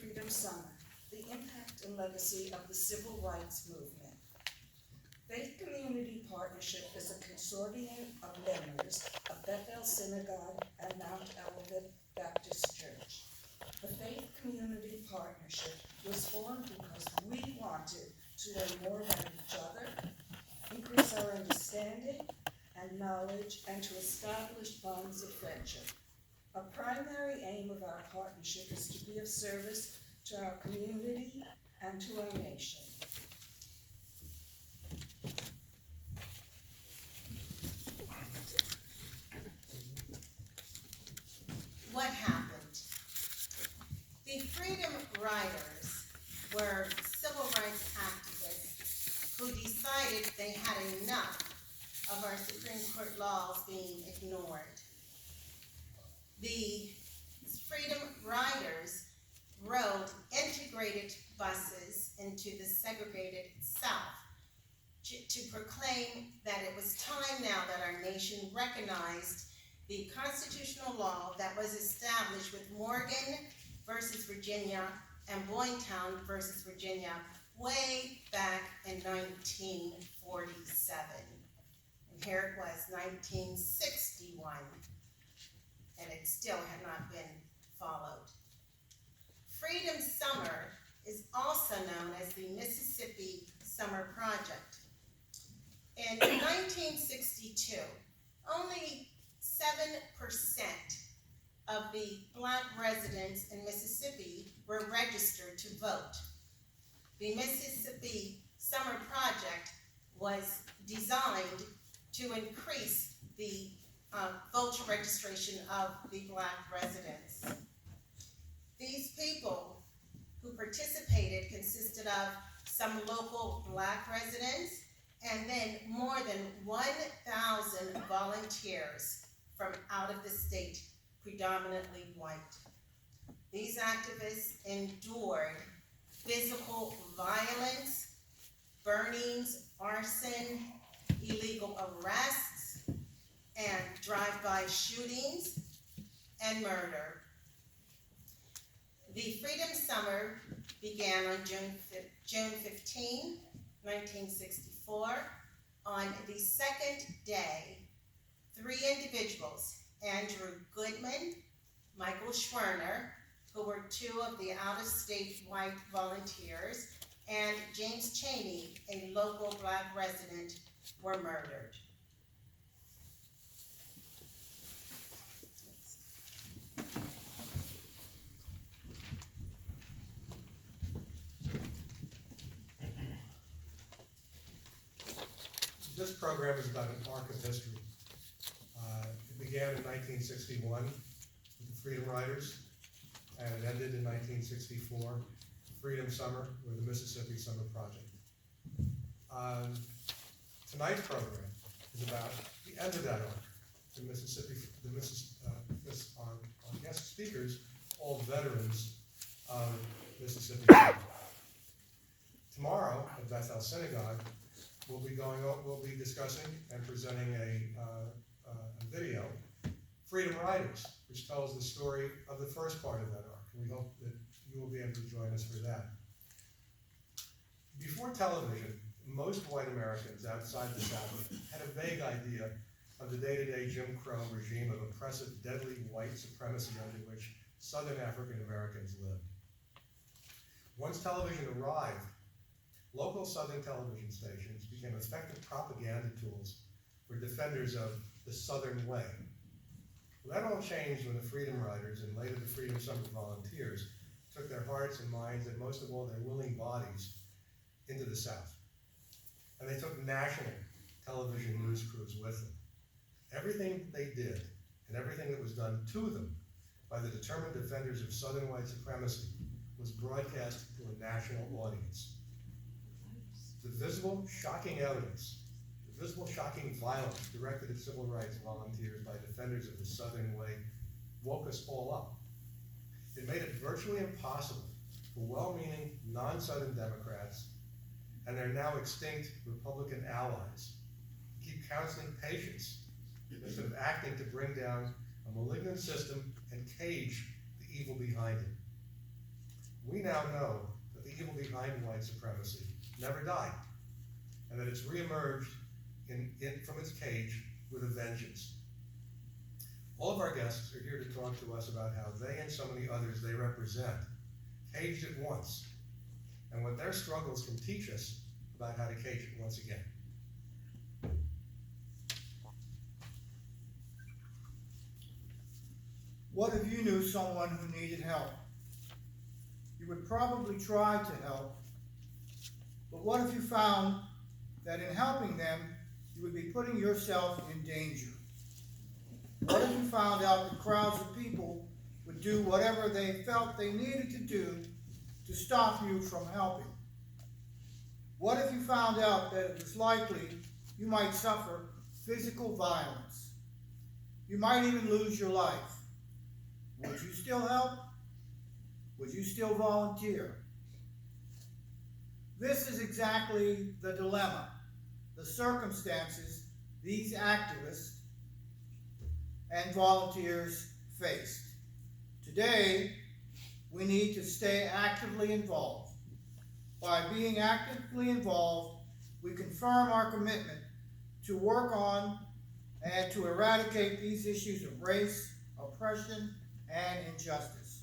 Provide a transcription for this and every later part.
Freedom Summer, the impact and legacy of the civil rights movement. Faith Community Partnership is a consortium of members of Bethel Synagogue and Mount Olivet Baptist Church. The Faith Community Partnership was formed because we wanted to learn more about each other, increase our understanding and knowledge, and to establish bonds of friendship. A primary aim of our partnership is to be of service to our community and to our nation. What happened? The Freedom Riders were civil rights activists who decided they had enough of our Supreme Court laws being ignored. The Freedom Riders rode integrated buses into the segregated South to proclaim that it was time now that our nation recognized the constitutional law that was established with Morgan versus Virginia and Boytown versus Virginia way back in 1947. And here it was, 1961, and it still had not been followed. Freedom Summer is also known as the Mississippi Summer Project. In 1962, only 7% of the Black residents in Mississippi were registered to vote. The Mississippi Summer Project was designed to increase the voter registration of the Black residents. These people who participated consisted of some local Black residents and then more than 1,000 volunteers from out of the state, predominantly white. These activists endured physical violence, burnings, arson, illegal arrests, and drive-by shootings and murder. The Freedom Summer began on June 15, 1964. On the second day, 3 individuals, Andrew Goodman, Michael Schwerner, who were 2 of the out-of-state white volunteers, and James Cheney, a local Black resident, were murdered. This program is about an arc of history. It began in 1961 with the Freedom Riders, and it ended in 1964, Freedom Summer, with the Mississippi Summer Project. Tonight's program is about the end of that arc. Our guest speakers, all veterans of Mississippi. Tomorrow at Bethel Synagogue, we'll be discussing and presenting a video, Freedom Riders, which tells the story of the first part of that arc. And we hope that you will be able to join us for that. Before television, most white Americans outside the South had a vague idea of the day-to-day Jim Crow regime of oppressive, deadly white supremacy under which Southern African Americans lived. Once television arrived, local Southern television stations became effective propaganda tools for defenders of the Southern way. Well, that all changed when the Freedom Riders and later the Freedom Summer Volunteers took their hearts and minds and most of all their willing bodies into the South. And they took national television news crews with them. Everything they did and everything that was done to them by the determined defenders of Southern white supremacy was broadcast to a national audience. The visible, shocking evidence, the visible, shocking violence directed at civil rights volunteers by defenders of the Southern way woke us all up. It made it virtually impossible for well-meaning, non-Southern Democrats and their now extinct Republican allies to keep counseling patients instead of acting to bring down a malignant system and cage the evil behind it. We now know that the evil behind white supremacy never died, and that it's reemerged from its cage with a vengeance. All of our guests are here to talk to us about how they and so many others they represent caged it once, and what their struggles can teach us about how to cage it once again. What if you knew someone who needed help? You would probably try to help, but what if you found that in helping them, you would be putting yourself in danger? What if you found out that crowds of people would do whatever they felt they needed to do to stop you from helping? What if you found out that it was likely you might suffer physical violence? You might even lose your life. Would you still help? Would you still volunteer? This is exactly the dilemma, the circumstances these activists and volunteers faced. Today, we need to stay actively involved. By being actively involved, we confirm our commitment to work on and to eradicate these issues of race, oppression, and injustice.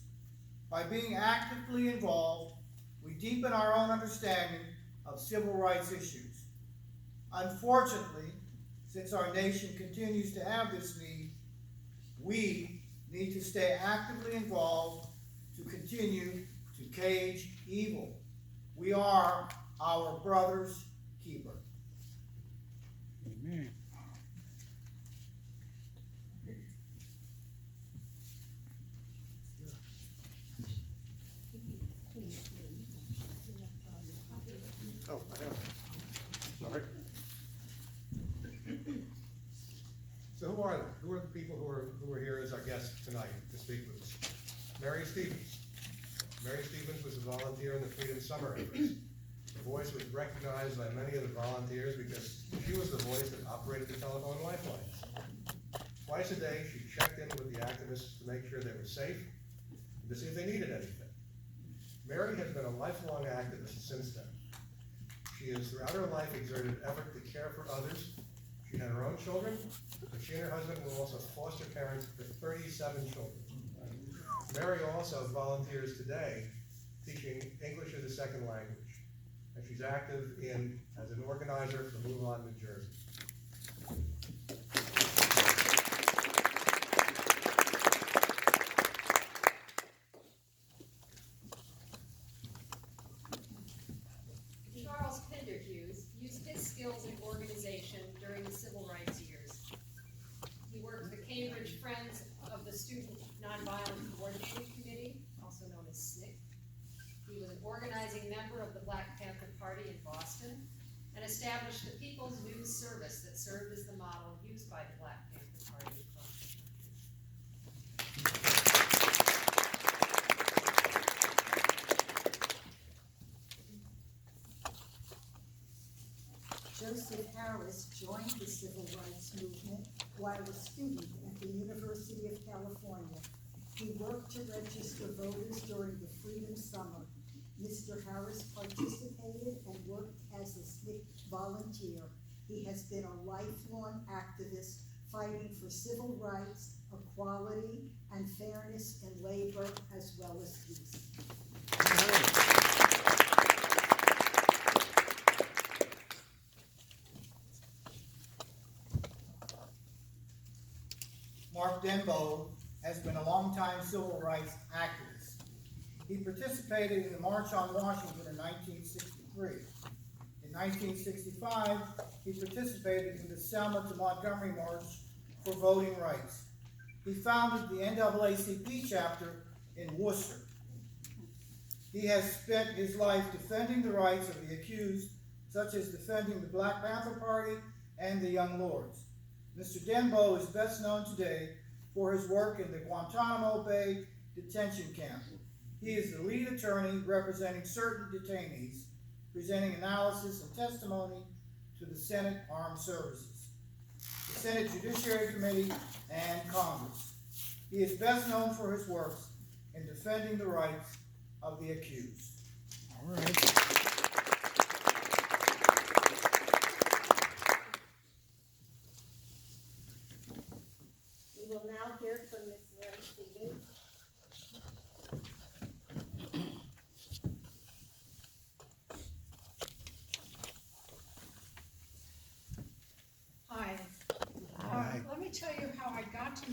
By being actively involved, we deepen our own understanding of civil rights issues. Unfortunately, since our nation continues to have this need, we need to stay actively involved to continue to cage evil. We are our brother's keeper. Amen. Oh, I know. Sorry. So who are they? Who are the people who are here as our guests tonight to speak with us? Mary Stevens. Mary Stevens was a volunteer in the Freedom Summer efforts. Her voice was recognized by many of the volunteers because she was the voice that operated the telephone lifelines. Twice a day, she checked in with the activists to make sure they were safe and to see if they needed anything. Mary has been a lifelong activist since then. She has throughout her life exerted effort to care for others. She had her own children, but she and her husband were also foster parents for 37 children. Mary also volunteers today teaching English as a second language, and she's active as an organizer for Move On New Jersey. Charles Penderhughes used his skills in organization during the civil rights years. He worked with the Cambridge Friends of the Student Nonviolent Coordinating Committee, also known as SNCC. He was an organizing member of the Black Panther Party in Boston and established the People's News Service that served as the model used by the Black Panther Party across the country. Joseph Harris joined the civil rights movement while a student at the University of California. He worked to register voters during the Freedom Summer. Mr. Harris participated and worked as a SNCC volunteer. He has been a lifelong activist fighting for civil rights, equality, and fairness in labor as well as peace. Mark Denbo has been a longtime civil rights activist. He participated in the March on Washington in 1963. In 1965, he participated in the Selma to Montgomery March for voting rights. He founded the NAACP chapter in Worcester. He has spent his life defending the rights of the accused, such as defending the Black Panther Party and the Young Lords. Mr. Denbo is best known today for his work in the Guantanamo Bay detention camp. He is the lead attorney representing certain detainees, presenting analysis and testimony to the Senate Armed Services, the Senate Judiciary Committee, and Congress. He is best known for his works in defending the rights of the accused. All right. We will now hear from Ms. Mary Stevens. Hi. Hi. Let me tell you how I got to